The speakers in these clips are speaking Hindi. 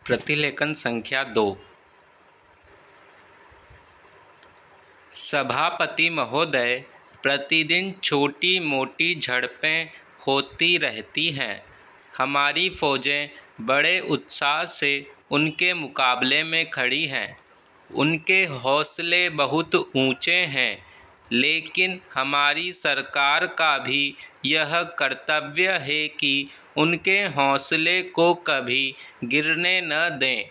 प्रतिलेखन संख्या 2। सभापति महोदय, प्रतिदिन छोटी मोटी झड़पें होती रहती हैं। हमारी फौजें बड़े उत्साह से उनके मुकाबले में खड़ी हैं। उनके हौसले बहुत ऊंचे हैं, लेकिन हमारी सरकार का भी यह कर्तव्य है कि उनके हौसले को कभी गिरने न दें।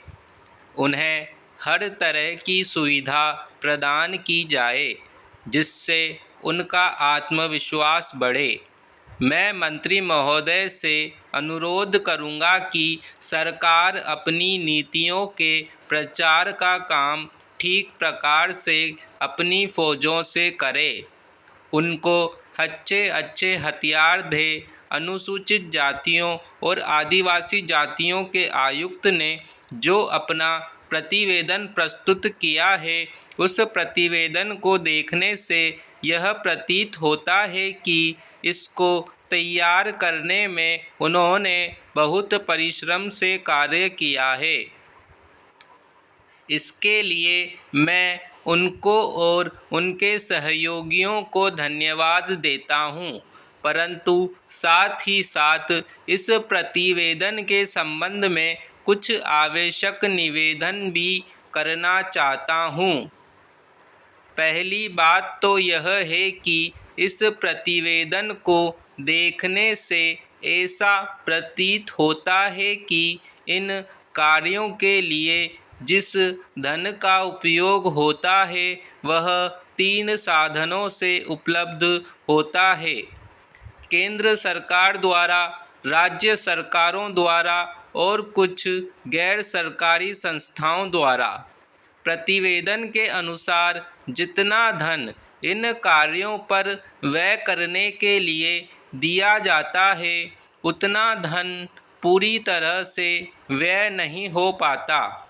उन्हें हर तरह की सुविधा प्रदान की जाए, जिससे उनका आत्मविश्वास बढ़े। मैं मंत्री महोदय से अनुरोध करूंगा कि सरकार अपनी नीतियों के प्रचार का काम ठीक प्रकार से अपनी फौजों से करे। उनको अच्छे हथियार दे। अनुसूचित जातियों और आदिवासी जातियों के आयुक्त ने जो अपना प्रतिवेदन प्रस्तुत किया है, उस प्रतिवेदन को देखने से यह प्रतीत होता है कि इसको तैयार करने में उन्होंने बहुत परिश्रम से कार्य किया है। इसके लिए मैं उनको और उनके सहयोगियों को धन्यवाद देता हूं, परंतु साथ ही साथ इस प्रतिवेदन के संबंध में कुछ आवश्यक निवेदन भी करना चाहता हूं। पहली बात तो यह है कि इस प्रतिवेदन को देखने से ऐसा प्रतीत होता है कि इन कार्यों के लिए जिस धन का उपयोग होता है वह 3 साधनों से उपलब्ध होता है: केंद्र सरकार द्वारा, राज्य सरकारों द्वारा और कुछ गैर सरकारी संस्थाओं द्वारा। प्रतिवेदन के अनुसार जितना धन इन कार्यों पर व्यय करने के लिए दिया जाता है, उतना धन पूरी तरह से व्यय नहीं हो पाता।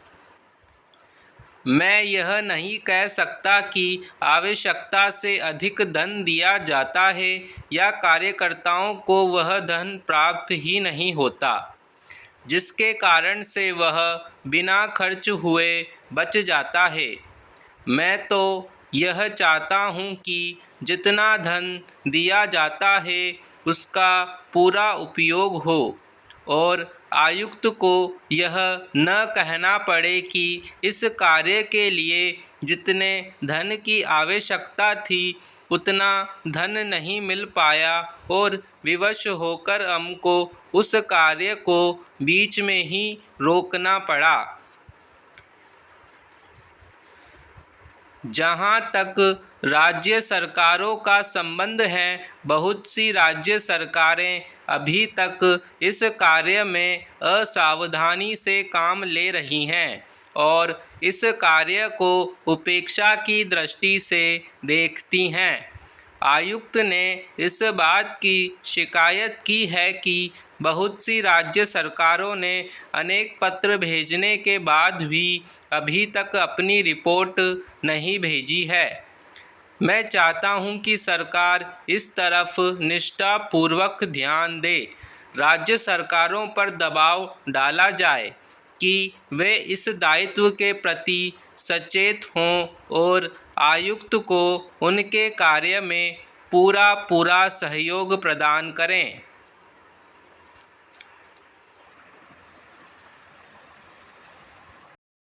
मैं यह नहीं कह सकता कि आवश्यकता से अधिक धन दिया जाता है या कार्यकर्ताओं को वह धन प्राप्त ही नहीं होता, जिसके कारण से वह बिना खर्च हुए बच जाता है। मैं तो यह चाहता हूँ कि जितना धन दिया जाता है उसका पूरा उपयोग हो और आयुक्त को यह न कहना पड़े कि इस कार्य के लिए जितने धन की आवश्यकता थी उतना धन नहीं मिल पाया और विवश होकर हमको उस कार्य को बीच में ही रोकना पड़ा। जहाँ तक राज्य सरकारों का संबंध है, बहुत सी राज्य सरकारें अभी तक इस कार्य में असावधानी से काम ले रही हैं और इस कार्य को उपेक्षा की दृष्टि से देखती हैं। आयुक्त ने इस बात की शिकायत की है कि बहुत सी राज्य सरकारों ने अनेक पत्र भेजने के बाद भी अभी तक अपनी रिपोर्ट नहीं भेजी है। मैं चाहता हूं कि सरकार इस तरफ निष्ठापूर्वक ध्यान दे। राज्य सरकारों पर दबाव डाला जाए कि वे इस दायित्व के प्रति सचेत हों और आयुक्त को उनके कार्य में पूरा सहयोग प्रदान करें।